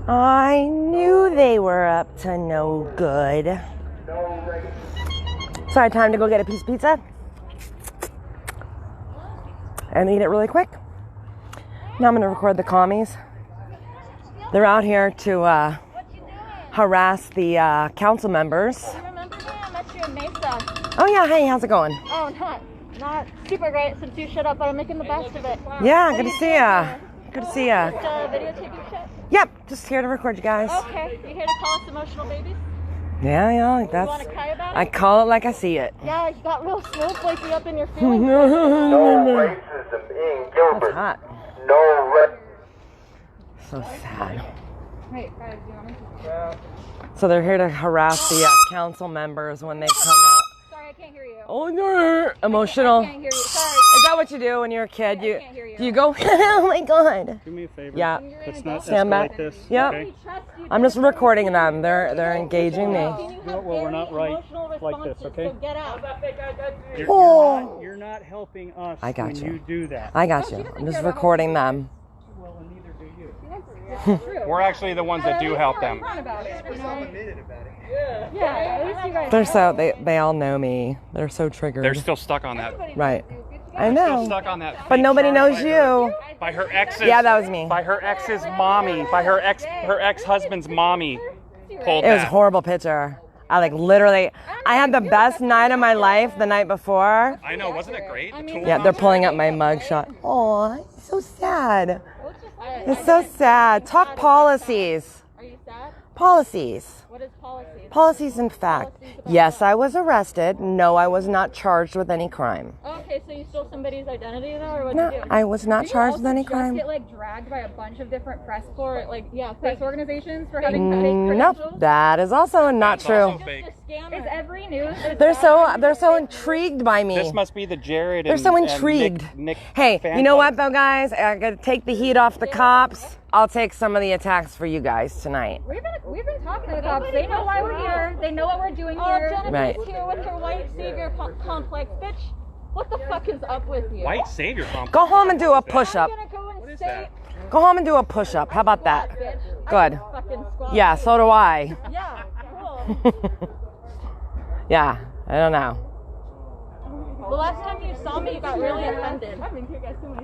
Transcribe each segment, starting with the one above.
I knew they were up to no good. Sorry, time to go get a piece of pizza and eat it really quick. Now I'm going to record the commies. They're out here to harass the council members. You remember me? I met you in Mesa. Oh yeah, hey, how's it going? Oh, not super great since you shut up, but I'm making the best of it. Yeah, good to see ya. Good to see ya. Just videotaping shit? Yep, just here to record you guys. Okay, you here to call us emotional babies? Yeah, that's. You want to cry about it? I call it like I see it. Yeah, you got real snowflakey up in your feelings. No racism in Gilbert. It's hot. No So sad. Wait, guys, do you want me to? So they're here to harass the council members when they come out. Sorry, I can't hear you. Oh, no, emotional. I can't hear you. Sorry. Is that what you do when you're a kid? I can't hear you. Do you go? Oh my god. Do me a favor. Yeah. Let's not Stand back. escalate this. Yep. Okay? I'm just recording them. They're engaging me. Well, we're not right like this, okay? So get out. You're not helping us I got when you. you do that. I got you. I'm just recording them. Well, and neither do you. We're actually the ones that do help them. Yeah, at least you guys. They're so they all know me. They're so triggered. They're still stuck on that. Right. I Still know. stuck on that. But nobody knows you. By her ex's. Yeah, that was me. By her ex's mommy. By her ex-husband's mommy. Pulled It was a that. horrible picture. I literally, I had the best night of my life the night before. I know, wasn't it great? Yeah, they're pulling up my mugshot. Oh, it's so sad. It's so sad. Talk policies. Are you sad? Policies. What is policy? Policies and fact. Yes, I was arrested. No, I was not charged with any crime. Okay, so you stole somebody's identity though, or what No, did you do? I was not Did you charged with also any just crime. get like dragged by a bunch of different press press organizations for having fake credentials? Nope, that is also not That's true. also fake. Is every news? They're so intrigued by me. This must be the Jared They're and, so and intrigued. Nick Hey, fan you know club. what though, guys? I gotta take the heat off the cops. I'll take some of the attacks for you guys tonight. We've been talking to the cops. They know why we're here. They know what we're doing here. Jennifer's Right. here with her white savior complex, bitch. What the fuck is up with you? White savior complex. Go home and do a push-up. I'm gonna go and is say, that? Go home and do a push-up. How about that? bitch. Good. Fucking squad. Yeah, so do I. Yeah, cool. Yeah, I don't know. The last time you saw me, you got really offended.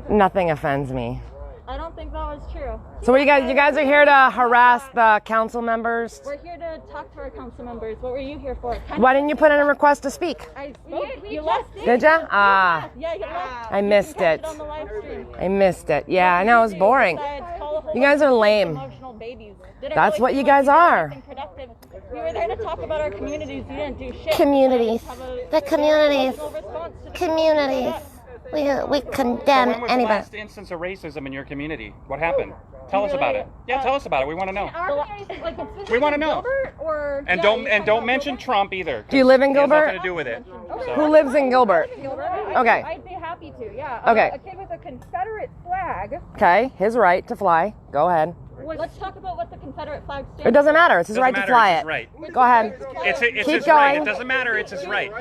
Nothing offends me. I don't think that was true. So what you guys are here to harass the council members? We're here to talk to our council members. What were you here for? Why didn't you put in a request to speak? I spoke. You left. Did ya? Ah, Yeah, you left. I missed You it. catch on the live stream. I missed it. Yeah, I know, it was boring. You guys are lame. Emotional babies. Didn't That's really what feel you like guys did are. anything productive. We were there to talk about our communities. You didn't do shit. Communities. Have a The communities. emotional response to the Communities. We condemn When was the anybody. last instance of racism in your community? What happened? Tell us about it. Yeah, tell us about it. We want to know. We want to know. Or And don't mention Trump either. Do you live in He has Gilbert? nothing to do with it. Who lives in Gilbert? Okay. I'd be happy to. Yeah. Okay. A kid with a Confederate flag. Okay, his right to fly. Go ahead. Let's talk about what the Confederate flag stands. It doesn't matter. It's his Doesn't right to matter, fly it's it. his right. Go ahead. It's Keep his right. going. It doesn't matter. It's his right.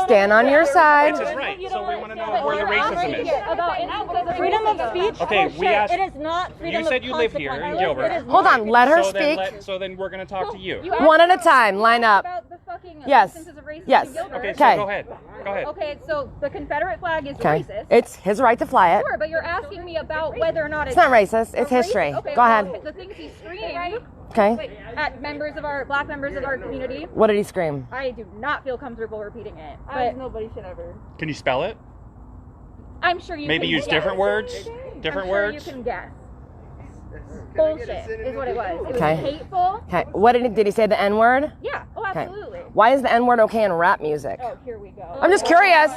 Stand on your side. It's his right. So we want to know where the racism is. About instances of freedom of speech. Okay, we asked. It is not freedom You said you live here in Gilbert. Hold on, let her So then, speak. so then we're going to talk to you. One at a time. Line up. About the fucking Yes. instances of racism Yes. in Gilbert. Okay, so Okay. go ahead. Go ahead. Okay, so the Confederate flag is Okay. racist. It's his right to fly it. Sure, but you're asking me about whether or not It's not racist. It's racist. history. Okay, Go well, ahead. The things he screamed Okay. at black members of our community, What did he scream? I do not feel comfortable repeating it. But nobody should ever. Can you spell it? I'm sure you Maybe can use guess. different words? Different I'm sure words? you can guess. Bullshit is what it was. It was Okay. hateful. Okay. What did he say? The N word? Yeah. Oh, Okay. absolutely. Why is the N word okay in rap music? Oh, here we go. I'm just curious.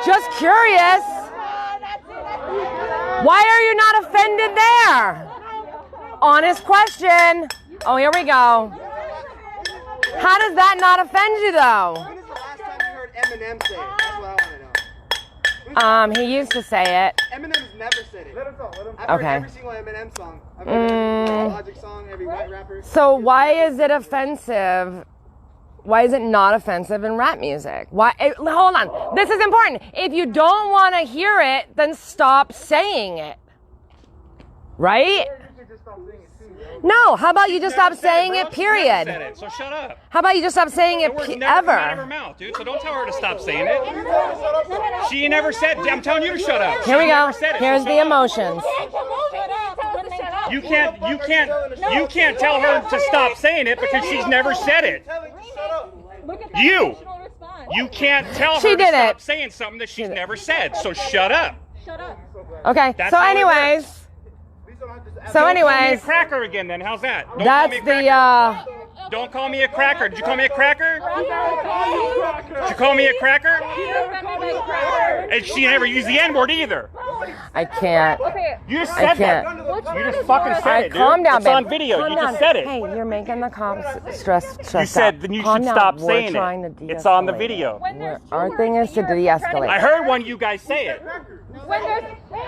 Just curious. Why are you not offended there? Honest question. Oh, here we go. How does that not offend you though? When is the last time you heard Eminem say it? That's what I want to know. He used to say it. Eminem's never said it. I've Okay. heard every single Eminem song. I've heard every Logic song, every white rapper. So why is it offensive? Why is it not offensive in rap music? Why? Hold on. This is important. If you don't want to hear it, then stop saying it. Right? No, how about you just stop saying it, Said period? it, so shut up. How about you just stop saying it The word's never come out of her ever? mouth, dude. So don't tell her to stop saying it. She never said. I'm telling you to shut up. Here we She go. never said it, so Here's shut the up. emotions. You can't tell her to stop saying it because she's never said it. Look at that You. emotional response. You can't tell She her to did stop it. saying something that she's never said. So shut up. Shut up. Okay, That's so how it anyways. works. So Don't call me a anyways, cracker again. Then how's that? Don't that's call me a the, cracker. Don't call me a cracker. Did you call me a cracker? Did you call me a cracker? And she never used the N-word either. I can't. Okay. You just I said that. can't. You just fucking said Alright, it, dude. calm down, It's babe. on video. Calm You down. just said it. Hey, you're making the cops stressed You said out. then you Calm should down. stop We're saying trying it. to It's on the de-escalate. video. Our thing is to de-escalate. I heard one of you guys say it. When there's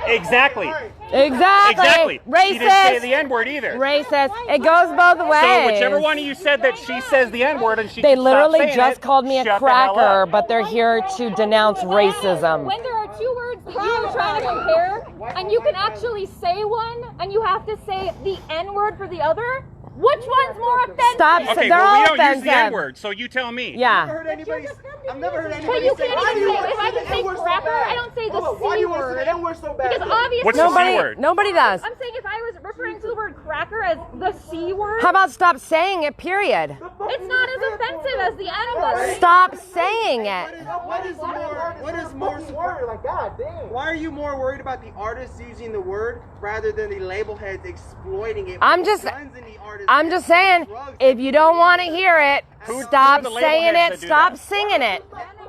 Exactly. Exactly. She didn't say the Racist. N-word either. Racist. It goes both ways. So whichever one of you said that she says the N-word and she They should stop literally saying just it, called me a shut the hell cracker, up. but they're here to denounce racism. when there are two words that you are trying to compare, and you can actually say one, and you have to say the N word for the other, which one's more offensive? Stop. Okay, They're well, all we don't use the offensive. N-word, so you tell me. Yeah. I've never heard But anybody you say, can't why do even you say, want if I to can say say the N-word so cracker, bad? I don't say the Why do C you want to say word. the N-word so bad? Because obviously, What's the C Nobody. word? Nobody does. I'm saying if I was referring to the word cracker as the C word, How about stop saying it? Period. it's not as offensive as the N word. Stop saying it. What is more support? Like, God damn. Why are you more worried about the artists using the word rather than the label heads exploiting it? I'm with just- guns in the artists I'm just saying, drugs? if you don't want to hear it, Who stop are the label saying heads it. that do Stop that? singing it.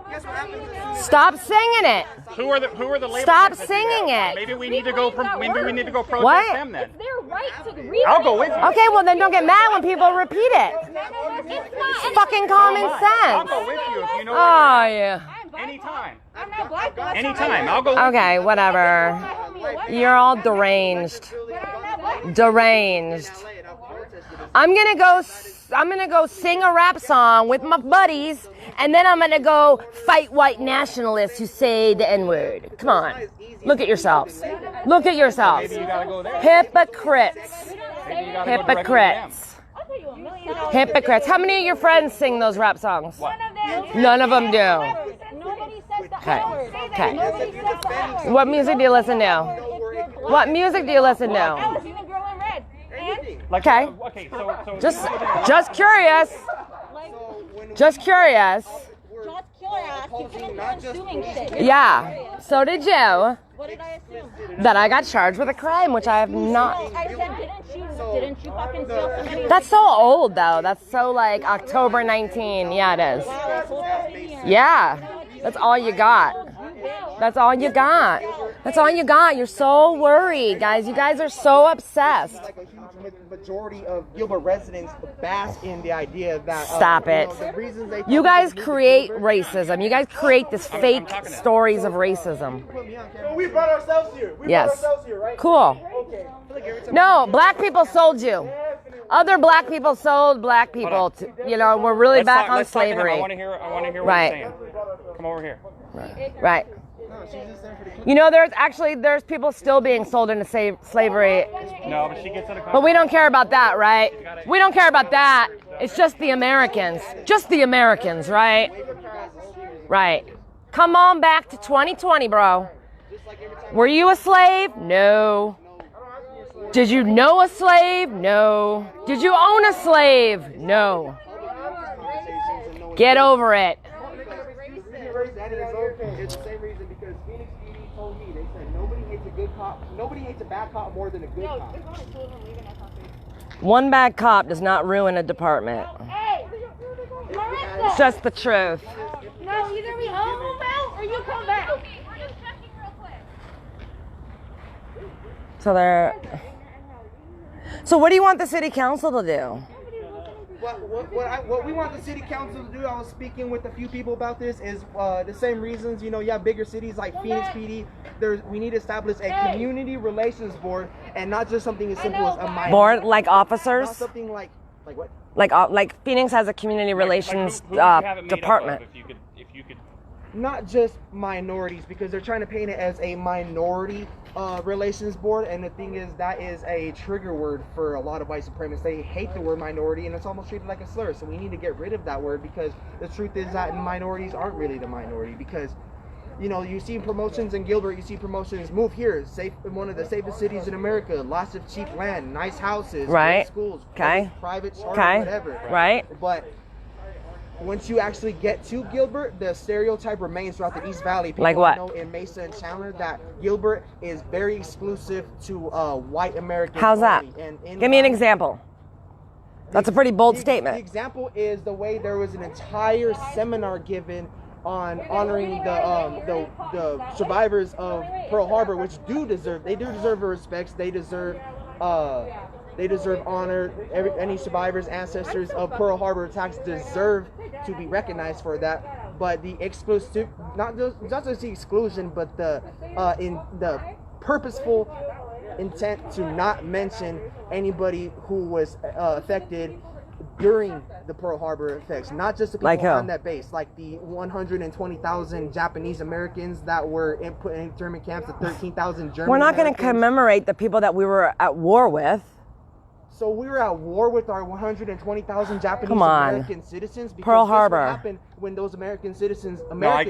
Guess what happens? Stop singing it. Who are the label Stop heads that do singing that? it. Maybe we need to go. Maybe we need to go protest What? them then. It's their right to read. I'll go with you. Okay, well then don't get mad when people repeat it. It's not. Fucking common I'll sense. go with you if you know. Oh yeah. Anytime. I'm not black. Anytime. I'll go. With Okay, whatever. You're all deranged. Deranged. I'm gonna go sing a rap song with my buddies, and then I'm gonna go fight white nationalists who say the N-word. Come on. Look at yourselves. Look at yourselves. Maybe you gotta go there. Hypocrites. Maybe you gotta go directly to them. Hypocrites. Hypocrites. How many of your friends sing those rap songs? None of them do. Nobody says the Okay. N-word. Okay. Nobody says the N-word. What music do you listen to? What music do you listen to? Alice, even Girl in Red. And Like, Okay. Okay. So Just curious. Just curious. just kill her ass. You couldn't be assuming shit. Yeah. So did you. What did I assume? That I got charged with a crime, which I have not. I said, didn't you fucking steal somebody's That's so old, though. That's so like October 19. Yeah, it is. Yeah. That's all you got. That's all you got. That's all you got. You're so worried, guys. You guys are so obsessed. Like a huge majority of Gilbert residents bask in the idea that Stop it. the reasons they You guys create racism. You guys create this fake stories of racism. we brought ourselves here. We Yes. brought ourselves here, right? Cool. Okay. I feel like every time No, black people sold you. Other black people sold black people. To, you know, we're really back on let's talk to him. I slavery. want to hear. what Right. he's saying. Come over here. Right. You know, there's people still being sold into slavery, No, but she gets in a. but we don't care about that, right? We don't care about that. It's just the Americans. Just the Americans, right? Right. Come on back to 2020, bro. Were you a slave? No. Did you know a slave? No. Did you own a slave? No. Get over it. It's the same reason because Phoenix PD told me, they said nobody hates a good cop, nobody hates a bad cop more than a good cop. One bad cop does not ruin a department. Hey, It's just the truth. no, either we move out or you come back. So what do you want the city council to do? What we want the city council to do, I was speaking with a few people about this, is the same reasons, you have bigger cities like Phoenix PD, we need to establish a community relations board and not just something as simple as a minority. Board, like officers? Not something like what? Like Phoenix has a community relations who would you have it made up department. of if you could. Not just minorities, because they're trying to paint it as a minority Relations Board, and the thing is that is a trigger word for a lot of white supremacists. They hate the word minority, and it's almost treated like a slur. So we need to get rid of that word, because the truth is that minorities aren't really the minority. Because you see promotions in Gilbert, you see promotions, move here, safe, one of the safest cities in America, lots of cheap land, nice houses, Right. great schools, Okay. private charter, Okay. whatever. Right. But once you actually get to Gilbert, the stereotype remains throughout the East Valley. People Like what? know in Mesa and Chandler that Gilbert is very exclusive to white Americans. How's that? only. And in Give me an line- example. That's a pretty bold The statement. example is the way there was an entire seminar given on honoring the survivors of Pearl Harbor, which do deserve respect. They deserve honor. Any survivors, ancestors of Pearl Harbor attacks deserve to be recognized for that. But the exclusive, not just the exclusion, but the purposeful intent to not mention anybody who was affected during the Pearl Harbor effects, not just the people Like who? on that base, like the 120,000 Japanese Americans that were put in internment camps, the 13,000 German We're not going to Americans. commemorate the people that we were at war with. So we were at war with our 120,000 Japanese Come on. American citizens. Because Pearl guess what Harbor. happened when those American citizens, No, I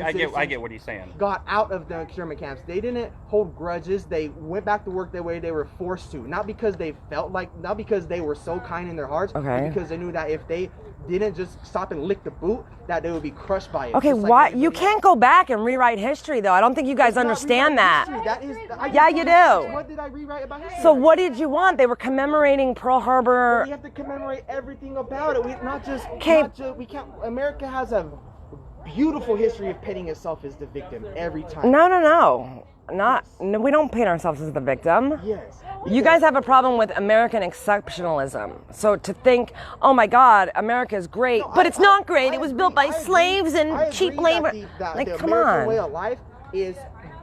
get what he's saying. got out of the internment camps. They didn't hold grudges. They went back to work the way they were forced to. Not because they not because they were so kind in their hearts, Okay. but because they knew that if they didn't just stop and lick the boot, that they would be crushed by it. Okay, just like why? everybody You else. can't go back and rewrite history, though. I don't think you guys It's not understand rewriting that. history. That is, Yeah, you do. What did I rewrite about history? So what did you want? They were commemorating Pearl Harbor. We have to commemorate everything about it. We not just Okay. we can't. America has a beautiful history of painting itself as the victim every time. No. No, we don't paint ourselves as the victim. Yes. You guys have a problem with American exceptionalism. So to think, oh my God, America is great, No, but it's not great. I It was agree- built by I agree- slaves I and agree cheap that labor. the Like, come American on. way of life is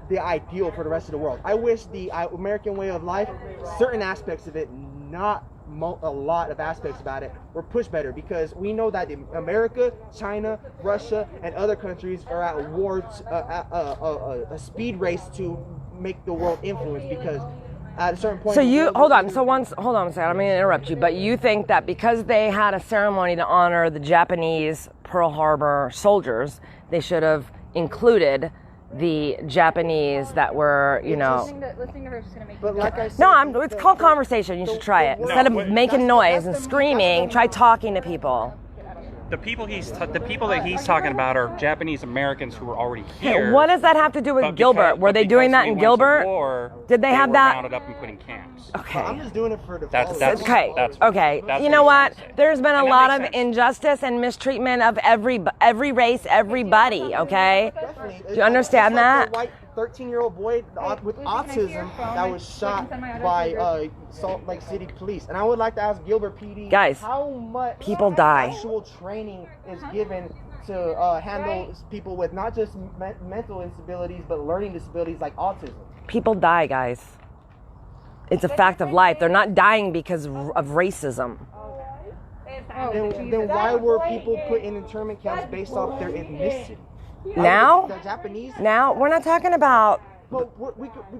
the ideal for the rest of the world. I wish the American way of life, certain aspects of it, not a lot of aspects about it, were pushed better, because we know that America, China, Russia, and other countries are at war, a speed race to make the world influence, because at a certain point. So the you world hold will on. be- So hold on a second. I'm going to interrupt you, but you think that because they had a ceremony to honor the Japanese Pearl Harbor soldiers, they should have included the Japanese that were, Listening to her is just gonna make But you like mad. I said, No, it's called conversation. You should try it. Instead of making noise and screaming, try talking to people. The people that he's talking about are Japanese Americans who were already here. What does that have to do with but Gilbert? because- Were they but doing because that in we went to Gilbert? war, Did they have were that? rounded up and put in camps. Okay. I'm just doing it for the That's- followers. Okay. That's- Okay. that's You what know he's what? trying to say. There's been a And that lot makes of sense. injustice and mistreatment of every race, everybody. Okay. Definitely. Do you understand It's like that? the white 13-year-old boy with Lucy, can I see your autism phone? that was So I can shot send my address by to your- Salt Lake City police. And I would like to ask Gilbert PD, Guys, how much people die. actual training is given to handle people with not just mental instabilities but learning disabilities like autism? People die, guys. It's a fact of life. They're not dying because of racism. Then why were people put in internment camps based off their ethnicity? Now? The Japanese? Now, we're not talking about. But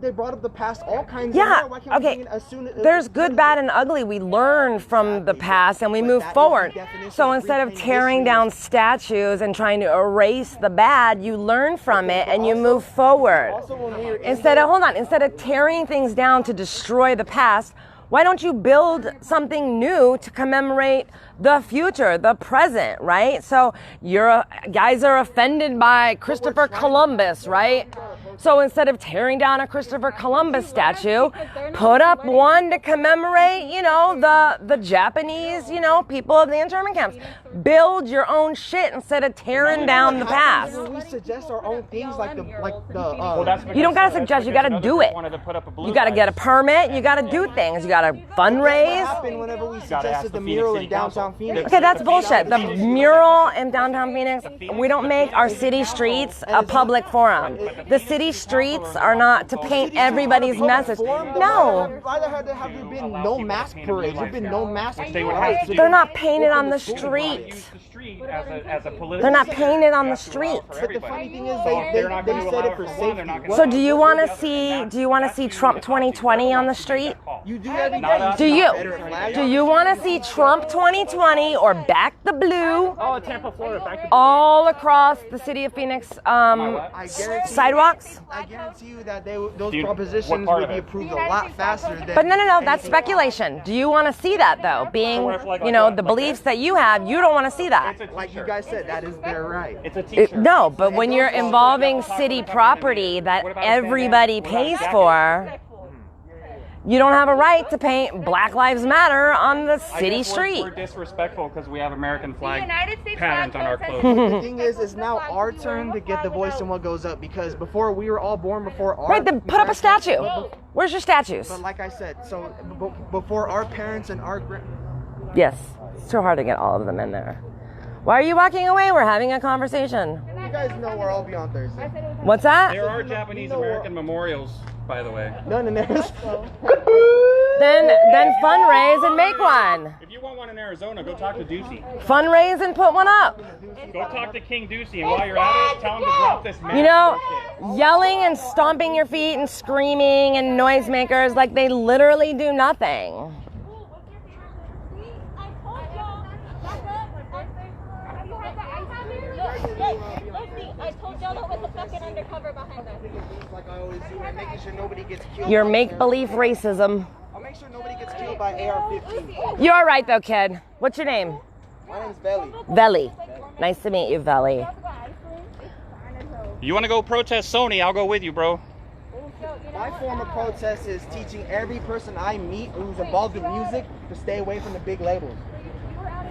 they brought up the past all kinds Yeah, of. Why can't we okay. bring it as soon as There's good, bad, and ugly. We learn from the past and we move forward. So instead of tearing down statues and trying to erase the bad, you learn from it and you move forward. Also, when we were in Instead of tearing things down to destroy the past, why don't you build something new to commemorate the future, the present, right? So guys are offended by Christopher Columbus, right? So instead of tearing down a Christopher Columbus statue, put up one to commemorate, the Japanese, people of the internment camps. Build your own shit instead of tearing down the past. When we suggest our own things like the Well, that's You don't gotta because- suggest, you because gotta another do group it. wanted to put up a blue You gotta light. get a permit, you gotta do things, you gotta what fundraise. happened whenever we Gotta ask suggested the the Phoenix mural City in downtown Council. Phoenix? Okay, that's bullshit. The mural in downtown Phoenix, we don't make our city streets a public forum. The city streets are not to paint everybody's message. No, Why the hell have there been no mask parades? There've been no mask Which they would parades. have to do. they're not painted on the street. street as a political. They're not painted on the street. But the funny thing is, they're not they gonna said allow it for one, safety. they're not gonna So allow do you it want for to the see? other. Do you want to see Trump 2020 on the street? You do every Not day. us. Do you? Do you want to see Trump 2020 or Back the Blue Oh, Tampa, Florida. Back to all across the city of Phoenix I guarantee sidewalks? I guarantee you that those Dude, propositions what part would of be it? approved a lot faster than. But no, that's speculation. Do you want to see that though? Being, the beliefs that you have, you don't want to see that. It's a Like you t-shirt. guys said, that is their right. It's a t-shirt. No, but when you're involving city property that everybody pays for, you don't have a right to paint Black Lives Matter on the I city guess street. We're disrespectful because we have American flag United States patterns flag on our says- clothes. The thing is, it's now our turn to get the voice in what goes up because before we were all born before our. Right, then put up a statue. Where's your statues? But like I said, so before our parents and our Yes, it's too hard to get all of them in there. Why are you walking away? We're having a conversation. you guys know where I'll be on Thursday. What's that? There are Japanese American memorials, by the way. No. Then fundraise and make one. If you want one in Arizona, go talk to Ducey. Fundraise and put one up. Go talk to King Ducey, and while you're at it, tell him to drop this mask You know, bullshit. yelling and stomping your feet and screaming and noisemakers like they literally do nothing. I told y'all that was a fucking undercover behind us. Like I always do, and making sure nobody gets killed. Your make-believe racism. I'll make sure nobody gets killed by AR-15. You're right though, kid. What's your name? My name's Belly. Veli. Nice to meet you, Veli. You want to go protest Sony? I'll go with you, bro. My form of protest is teaching every person I meet who's involved in music to stay away from the big labels.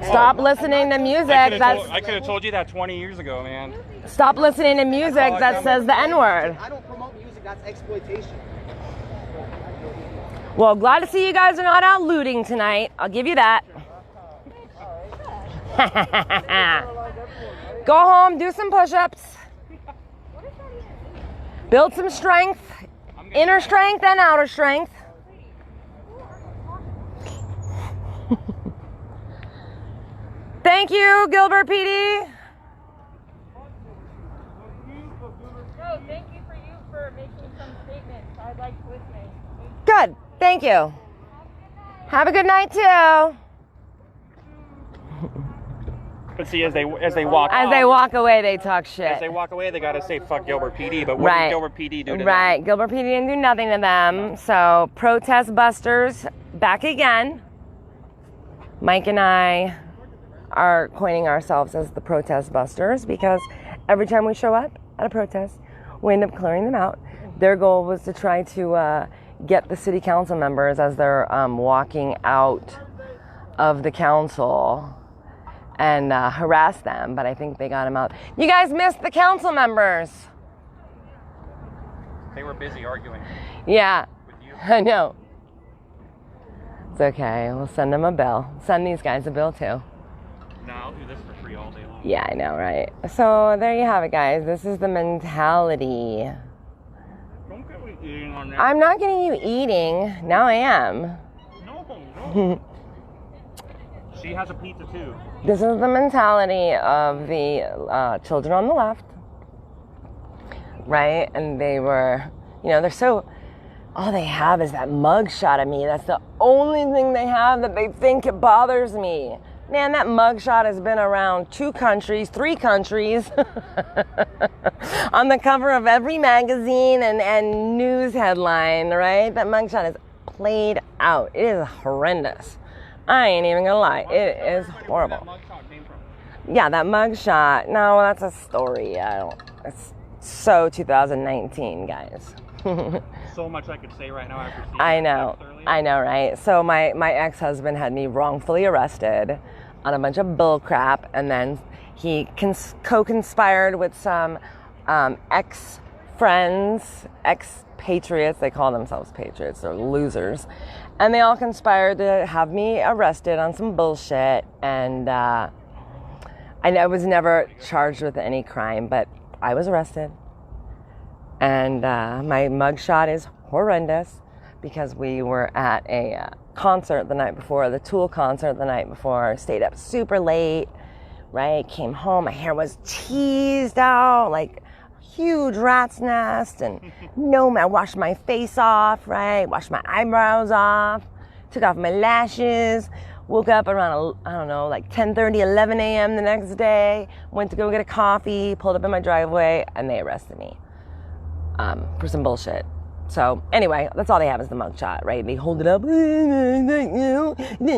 Stop listening to music. I could have told you that 20 years ago, man. Stop listening to music that says the N-word. I don't promote music, that's exploitation. Well, glad to see you guys are not out looting tonight. I'll give you that. Go home, do some push-ups. Build some strength, inner strength and outer strength. Thank you, Gilbert PD. No, thank you for making some statements. I'd like listening. Good, thank you. Have a good night too. But see, as they walk As they off, walk away, they talk shit. as they walk away, they gotta say fuck Gilbert PD. But what did Gilbert PD do to Right, them? Gilbert PD didn't do nothing to them. So protest busters back again. Mike and I are coining ourselves as the protest busters because every time we show up at a protest, we end up clearing them out. Their goal was to try to get the city council members as they're walking out of the council and harass them, but I think they got them out. You guys missed the council members. They were busy arguing Yeah, with you. I know. It's okay, we'll send them a bill. Send these guys a bill too. No, I'll do this for free all day long. Yeah, I know, right? So there you have it, guys. This is the mentality. Don't get me eating on that. I'm not getting you eating. Now I am. No. She has a pizza too. This is the mentality of the children on the left, right? And they were, they're so, all they have is that mugshot of me. That's the only thing they have that they think it bothers me. Man, that mugshot has been around 2 countries, 3 countries, on the cover of every magazine and news headline, right? That mugshot is played out. It is horrendous. I ain't even gonna lie. It is horrible. Where that mugshot came from? Yeah, that mugshot. No, that's a story. It's so 2019, guys. So much I could say right now after seeing I that know, text earlier. I know, right? So my ex-husband had me wrongfully arrested on a bunch of bull crap, and then he co-conspired with some ex-friends, ex-patriots. They call themselves patriots. They're losers. And they all conspired to have me arrested on some bullshit, and I was never charged with any crime, but I was arrested. And my mugshot is horrendous because we were at a concert the night before, the Tool concert the night before, stayed up super late. right? Came home, my hair was teased out, like huge rat's nest, and I washed my face off, right? Washed my eyebrows off, took off my lashes, woke up around, I don't know, like 10:30, 11 a.m. the next day, went to go get a coffee, pulled up in my driveway, and they arrested me for some bullshit. So anyway, that's all they have is the mugshot, right? They hold it up, then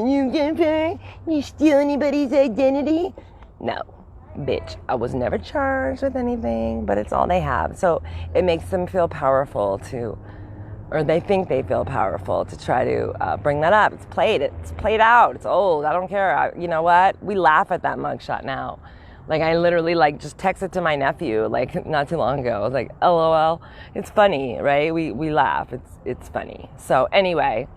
you get paid, you steal anybody's identity? No, bitch, I was never charged with anything, but it's all they have. So it makes them feel powerful or they think they feel powerful to try to bring that up. It's played out, it's old, I don't care. You know what? We laugh at that mugshot now. Like, I literally, just texted to my nephew, not too long ago. I was like, LOL, it's funny, right? We laugh, it's funny. So anyway,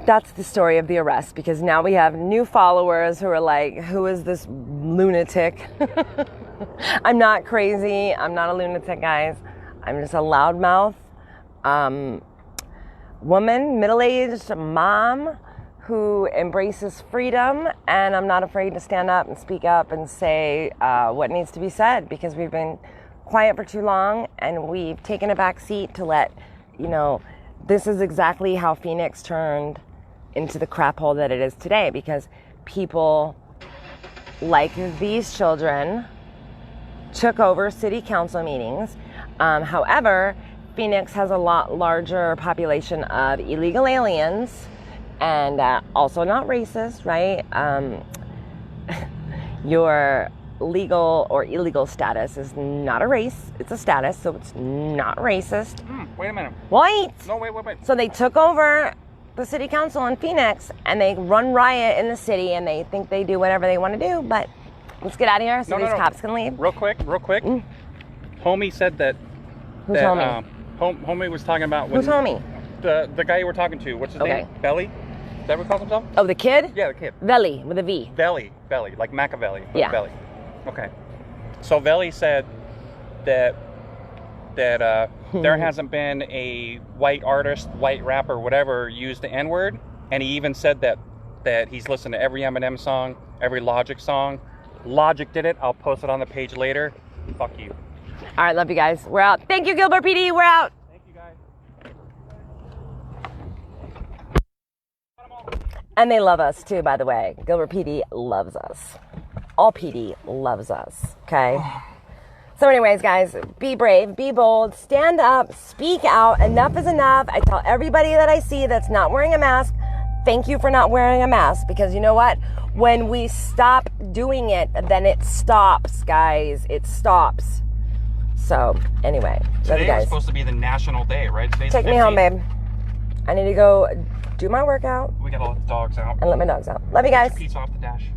that's the story of the arrest, because now we have new followers who are like, who is this lunatic? I'm not crazy, I'm not a lunatic, guys. I'm just a loudmouth woman, middle-aged mom who embraces freedom, and I'm not afraid to stand up and speak up and say what needs to be said, because we've been quiet for too long and we've taken a back seat to let, this is exactly how Phoenix turned into the crap hole that it is today, because people like these children took over city council meetings. However, Phoenix has a lot larger population of illegal aliens, and also not racist, right? Your legal or illegal status is not a race, it's a status, so it's not racist. Wait a minute. Wait! No, wait. So they took over the city council in Phoenix, and they run riot in the city, and they think they do whatever they want to do, but let's get out of here so these cops can leave. Real quick. Homie said that... Who's homie? Homie was talking about... Who's homie? The guy you were talking to. What's his name? Belly? Is that what he calls himself? Oh, the kid? Yeah, the kid. Veli, with a V. Veli, like Machiavelli. Yeah. Veli. Okay. So Veli said that there hasn't been a white artist, white rapper, whatever, use the N-word, and he even said that he's listened to every Eminem song, every Logic song. Logic did it. I'll post it on the page later. Fuck you. All right, love you guys. We're out. Thank you, Gilbert PD. We're out. Thank you, guys. And they love us too, by the way. Gilbert PD loves us. All PD loves us, okay? So anyways, guys, be brave, be bold, stand up, speak out. Enough is enough. I tell everybody that I see that's not wearing a mask, thank you for not wearing a mask, because you know what? When we stop doing it, then it stops, guys. It stops. So anyway, love you Today guys. was supposed to be the national day, right? Today's Take me home, babe. I need to go do my workout We gotta let the dogs out. and let my dogs out. Love you guys. Pizza off the dash.